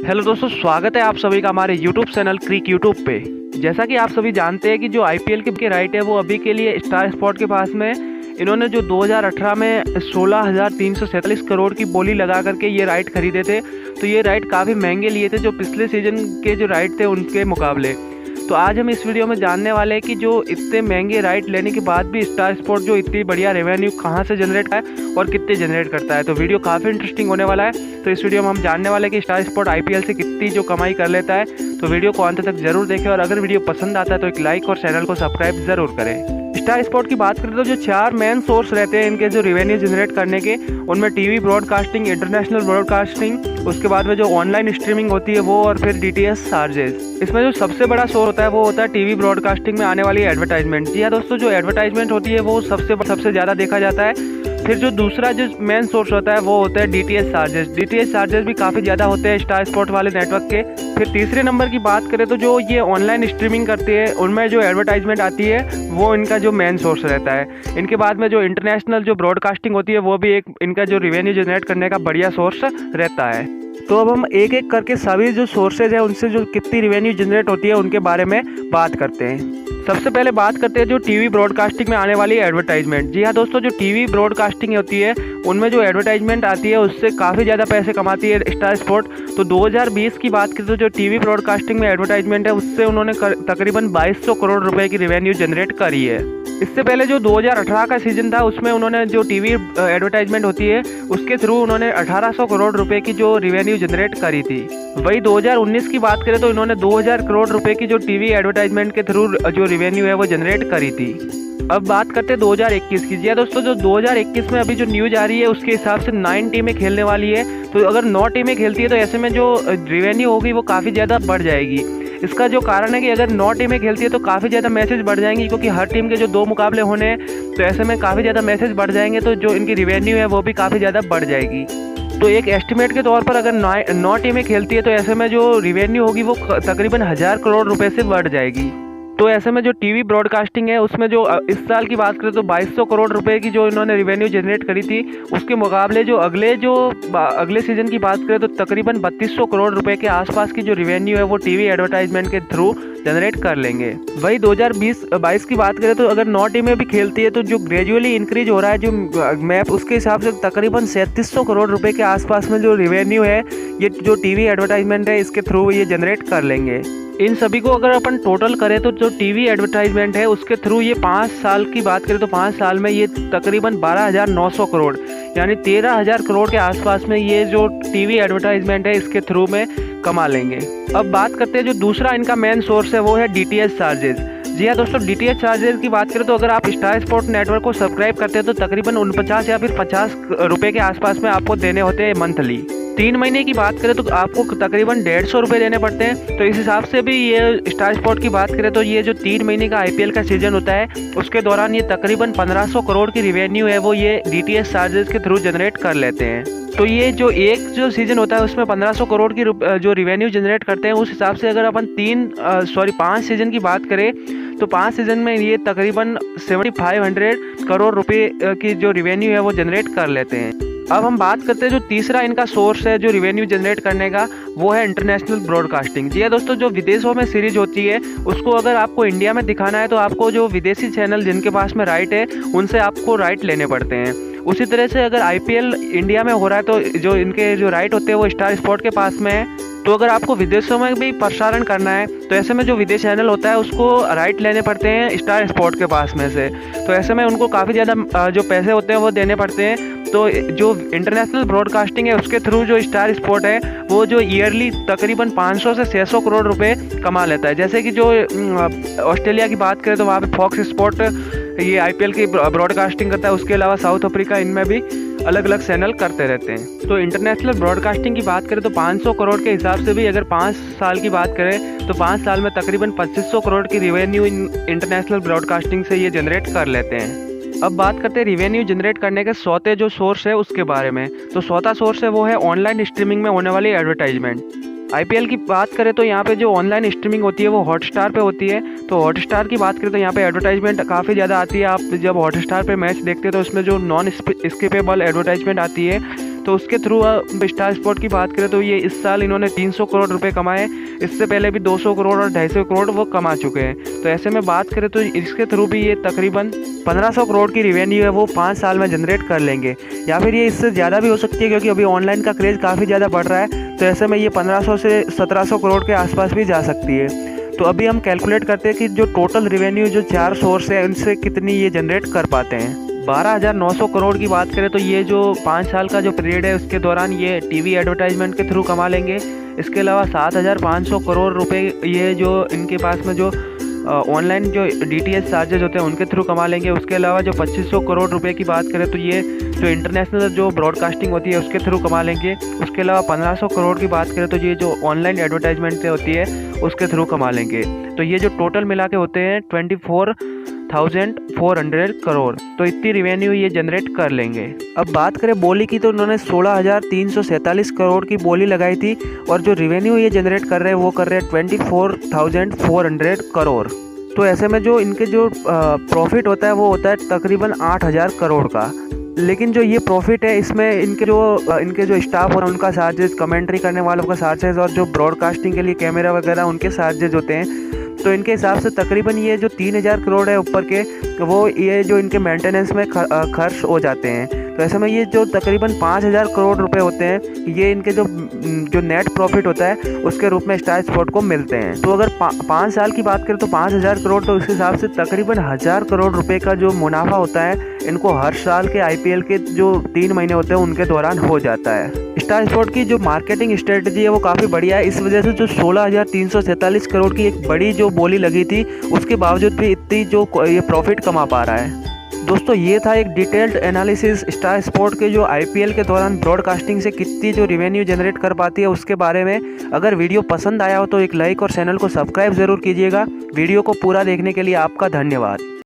Hello दोस्तों, स्वागत है आप सभी का हमारे यूट्यूब चैनल क्रिक यूट्यूब पे। जैसा कि आप सभी जानते हैं कि जो आईपीएल के राइट है वो अभी के लिए स्टार स्पोर्ट के पास में इन्होंने जो 2018 में 16,347 करोड़ की बोली लगा करके ये राइट खरीदे थे। तो ये राइट काफ़ी महंगे लिए थे जो पिछले सीजन के जो राइट थे उनके मुकाबले। तो आज हम इस वीडियो में जानने वाले हैं कि जो इतने महंगे राइट लेने के बाद भी स्टार स्पोर्ट जो इतनी बढ़िया रेवेन्यू कहाँ से जनरेट है और कितने जनरेट करता है। तो वीडियो काफ़ी इंटरेस्टिंग होने वाला है। तो इस वीडियो में हम जानने वाले हैं कि स्टार स्पोर्ट आईपीएल से कितनी जो कमाई कर लेता है। तो वीडियो को अंत तक जरूर देखें और अगर वीडियो पसंद आता है तो एक लाइक और चैनल को सब्सक्राइब जरूर करें। स्टार स्पोर्ट की बात करें तो जो 4 मेन सोर्स रहते हैं इनके जो रेवेन्यू जनरेट करने के, उनमें टीवी ब्रॉडकास्टिंग, इंटरनेशनल ब्रॉडकास्टिंग, उसके बाद में जो ऑनलाइन स्ट्रीमिंग होती है वो, और फिर डीटीएच चार्जेस। इसमें जो सबसे बड़ा सोर्स होता है वो होता है टीवी ब्रॉडकास्टिंग में आने वाली एडवर्टाइजमेंट। जी हाँ दोस्तों, जो एडवर्टाइजमेंट होती है वो सबसे ज़्यादा देखा जाता है। फिर जो दूसरा जो मेन सोर्स होता है वो होता है डीटीएच चार्जेस। डीटीएच चार्जेस भी काफ़ी ज़्यादा होते हैं स्टार स्पोर्ट वाले नेटवर्क के। फिर तीसरे नंबर की बात करें तो जो ये ऑनलाइन स्ट्रीमिंग करते हैं उनमें जो एडवर्टाइजमेंट आती है वो इनका जो मेन सोर्स रहता है। इनके बाद में जो इंटरनेशनल जो ब्रॉडकास्टिंग होती है वो भी एक इनका जो रेवेन्यू जनरेट करने का बढ़िया सोर्स रहता है। तो अब हम एक एक करके सभी जो सोर्सेज है उनसे जो कितनी रेवेन्यू जनरेट होती है उनके बारे में बात करते हैं। सबसे पहले बात करते हैं जो टीवी ब्रॉडकास्टिंग में आने वाली एडवर्टाइजमेंट। जी हाँ दोस्तों, जो टीवी ब्रॉडकास्टिंग होती है उनमें जो एडवर्टाइजमेंट आती है उससे काफ़ी ज़्यादा पैसे कमाती है स्टार स्पोर्ट। तो 2020 की बात करें तो जो टीवी ब्रॉडकास्टिंग में एडवर्टाइजमेंट है उससे उन्होंने तकरीबन 2200 करोड़ रुपए की रेवेन्यू जनरेट करी है। इससे पहले जो 2018 का सीजन था उसमें उन्होंने जो टीवी एडवर्टाइजमेंट होती है उसके थ्रू उन्होंने 1800 करोड़ रुपए की जो रेवेन्यू जनरेट करी थी। वही 2019 की बात करें तो इन्होंने 2000 करोड़ रुपए की जो टीवी एडवर्टाइजमेंट के थ्रू जो रेवेन्यू है वो जनरेट करी थी। अब बात करते हैं 2021 की। जी दोस्तों, जो 2021 में अभी जो न्यूज आ रही है उसके हिसाब से 9 टीमें खेलने वाली है। तो अगर 9 टीमें खेलती है तो ऐसे में जो रेवेन्यू होगी वो काफ़ी ज़्यादा बढ़ जाएगी। इसका जो कारण है कि अगर 9 टीमें खेलती है तो काफ़ी ज़्यादा मैचेस बढ़ जाएंगी, क्योंकि हर टीम के जो 2 मुकाबले होने हैं तो ऐसे में काफ़ी ज़्यादा मैचेस बढ़ जाएंगे। तो जो इनकी रेवेन्यू है वो भी काफ़ी ज़्यादा बढ़ जाएगी। तो एक एस्टिमेट के तौर पर अगर 9 टीमें खेलती है तो ऐसे में जो रेवेन्यू होगी वो तकरीबन 1000 करोड़ रुपए से बढ़ जाएगी। तो ऐसे में जो टीवी ब्रॉडकास्टिंग है उसमें जो इस साल की बात करें तो 2200 करोड़ रुपए की जो इन्होंने रेवेन्यू जनरेट करी थी, उसके मुकाबले जो अगले सीजन की बात करें तो तकरीबन 3200 करोड़ रुपए के आसपास की जो रेवेन्यू है वो टीवी एडवर्टाइजमेंट के थ्रू जनरेट कर लेंगे। वही 2020-22 की बात करें तो अगर 9 टीमें भी खेलती है तो जो ग्रेजुअली इंक्रीज हो रहा है जो मैप, उसके हिसाब से तकरीबन 3700 करोड़ रुपए के आसपास में जो रेवेन्यू है ये जो टीवी एडवर्टाइजमेंट है इसके थ्रू ये जनरेट कर लेंगे। इन सभी को अगर अपन टोटल करें तो जो टीवी एडवर्टाइजमेंट है उसके थ्रू ये 5 साल की बात करें तो 5 साल में ये तकरीबन 12,900 करोड़ यानी 13,000 करोड़ के आसपास में ये जो टीवी एडवर्टाइजमेंट है इसके थ्रू में कमा लेंगे। अब बात करते हैं जो दूसरा इनका मेन सोर्स है वो है डीटीएच चार्जेस। जी हाँ दोस्तों, डीटीएच चार्जेस की बात करें तो अगर आप स्टार स्पोर्ट नेटवर्क को सब्सक्राइब करते हैं तो तकरीबन 49 या फिर 50 रुपए के आसपास में आपको देने होते हैं मंथली। 3 महीने की बात करें तो आपको तकरीबन 150 रुपये देने पड़ते हैं। तो इस हिसाब से भी ये स्टार स्पोर्ट की बात करें तो ये जो 3 महीने का आईपीएल का सीजन होता है उसके दौरान ये तकरीबन 1500 करोड़ की रेवेन्यू है वो ये डीटीएच चार्जेस के थ्रू जनरेट कर लेते हैं। तो ये जो जो सीजन होता है उसमें 1500 करोड़ की जो रेवेन्यू जनरेट करते हैं, उस हिसाब से अगर अपन 5 सीजन की बात करें तो 5 सीजन में ये तकरीबन 7500 करोड़ रुपए की जो रेवेन्यू है वो जनरेट कर लेते हैं। अब हम बात करते हैं जो तीसरा इनका सोर्स है जो रेवेन्यू जनरेट करने का, वो है इंटरनेशनल ब्रॉडकास्टिंग। जी दोस्तों, जो विदेशों में सीरीज होती है उसको अगर आपको इंडिया में दिखाना है तो आपको जो विदेशी चैनल जिनके पास में राइट है उनसे आपको राइट लेने पड़ते हैं। उसी तरह से अगर आईपीएल इंडिया में हो रहा है तो जो इनके जो राइट होते हैं वो स्टार स्पोर्ट के पास में है। तो अगर आपको विदेशों में भी प्रसारण करना है तो ऐसे में जो विदेश चैनल होता है उसको राइट लेने पड़ते हैं स्टार स्पोर्ट के पास में से। तो ऐसे में उनको काफ़ी ज़्यादा जो पैसे होते हैं वो देने पड़ते हैं। तो जो इंटरनेशनल ब्रॉडकास्टिंग है उसके थ्रू जो स्टार स्पोर्ट है वो जो ईयरली तकरीबन 500 से 600 करोड़ रुपए कमा लेता है। जैसे कि जो ऑस्ट्रेलिया की बात करें तो वहाँ पे फॉक्स स्पोर्ट ये आईपीएल की ब्रॉडकास्टिंग करता है। उसके अलावा साउथ अफ्रीका इनमें भी अलग अलग चैनल करते रहते हैं। तो इंटरनेशनल ब्रॉडकास्टिंग की बात करें तो 500 करोड़ के हिसाब से भी अगर 5 साल की बात करें तो 5 साल में तकरीबन 2500 करोड़ की रेवेन्यू इंटरनेशनल ब्रॉडकास्टिंग से ये जनरेट कर लेते हैं। अब बात करते हैं रेवेन्यू जनरेट करने के चौथे जो सोर्स है उसके बारे में। तो चौथा सोर्स है वो है ऑनलाइन स्ट्रीमिंग में होने वाली एडवर्टाइजमेंट। आईपीएल की बात करें तो यहाँ पे जो ऑनलाइन स्ट्रीमिंग होती है वो हॉटस्टार पे होती है। तो हॉटस्टार की बात करें तो यहाँ पे एडवर्टाइजमेंट काफ़ी ज़्यादा आती है। आप जब हॉटस्टार पे मैच देखते हैं तो उसमें जो नॉन स्किपेबल एडवर्टाइजमेंट आती है तो उसके थ्रू स्टार स्पोर्ट की बात करें तो ये इस साल इन्होंने 300 करोड़ रुपए कमाए। इससे पहले भी 200 करोड़ और 250 करोड़ वो कमा चुके हैं। तो ऐसे में बात करें तो इसके थ्रू भी ये तकरीबन 1500 करोड़ की रिवेन्यू है वो 5 साल में जनरेट कर लेंगे, या फिर ये इससे ज़्यादा भी हो सकती है, क्योंकि अभी ऑनलाइन का क्रेज़ काफ़ी ज़्यादा बढ़ रहा है। तो ऐसे में ये 1500 से 1700 करोड़ के आसपास भी जा सकती है। तो अभी हम कैलकुलेट करते हैं कि जो टोटल रिवेन्यू जो 4 सोर्स है उनसे कितनी ये जनरेट कर पाते हैं। 12,900 करोड़ की बात करें तो ये जो 5 साल का जो पीरियड है उसके दौरान ये टीवी एडवर्टाइजमेंट के थ्रू कमा लेंगे। इसके अलावा 7,500 करोड़ रुपए ये जो इनके पास में जो ऑनलाइन जो DTH चार्जेज होते हैं उनके थ्रू कमा लेंगे। उसके अलावा जो 2500 करोड़ रुपए की बात करें तो ये जो इंटरनेशनल जो ब्रॉडकास्टिंग होती है उसके थ्रू कमा लेंगे। उसके अलावा 1500 करोड़ की बात करें तो ये जो ऑनलाइन एडवर्टाइजमेंट होती है उसके थ्रू कमा लेंगे। तो ये जो टोटल मिला के होते हैं 24,400 करोड़। तो इतनी रिवेन्यू ये जनरेट कर लेंगे। अब बात करें बोली की तो उन्होंने 16,347 करोड़ की बोली लगाई थी, और जो रिवेन्यू ये जनरेट कर रहे हैं वो कर रहे हैं 24,400 करोड़। तो ऐसे में जो इनके जो प्रॉफिट होता है वो होता है तकरीबन 8,000 करोड़ का। लेकिन जो ये प्रॉफिट है इसमें इनके जो स्टाफ और उनका चार्जेस, कमेंट्री करने वालों का चार्जेस, और जो ब्रॉडकास्टिंग के लिए कैमरा वगैरह उनके चार्जेस होते हैं। तो इनके हिसाब से तकरीबन ये जो 3,000 करोड़ है ऊपर के, वो ये जो इनके मेंटेनेंस में खर्च हो जाते हैं। तो ऐसे में ये जो तकरीबन 5,000 करोड़ रुपए होते हैं ये इनके जो नेट प्रॉफिट होता है उसके रूप में स्टार स्पोर्ट को मिलते हैं। तो अगर 5 साल की बात करें तो 5,000 करोड़, तो उस हिसाब से तकरीबन 1,000 करोड़ रुपए का जो मुनाफा होता है इनको हर साल के IPL के जो 3 महीने होते हैं उनके दौरान हो जाता है। स्टार स्पोर्ट की जो मार्केटिंग स्ट्रेटजी है वो काफ़ी बढ़िया है। इस वजह से जो 16,347 करोड़ की एक बड़ी जो बोली लगी थी उसके बावजूद भी इतनी जो ये प्रॉफिट कमा पा रहा है। दोस्तों ये था एक डिटेल्ड एनालिसिस स्टार स्पोर्ट के जो IPL के दौरान ब्रॉडकास्टिंग से कितनी जो रिवेन्यू जनरेट कर पाती है उसके बारे में। अगर वीडियो पसंद आया हो तो एक लाइक और चैनल को सब्सक्राइब ज़रूर कीजिएगा। वीडियो को पूरा देखने के लिए आपका धन्यवाद।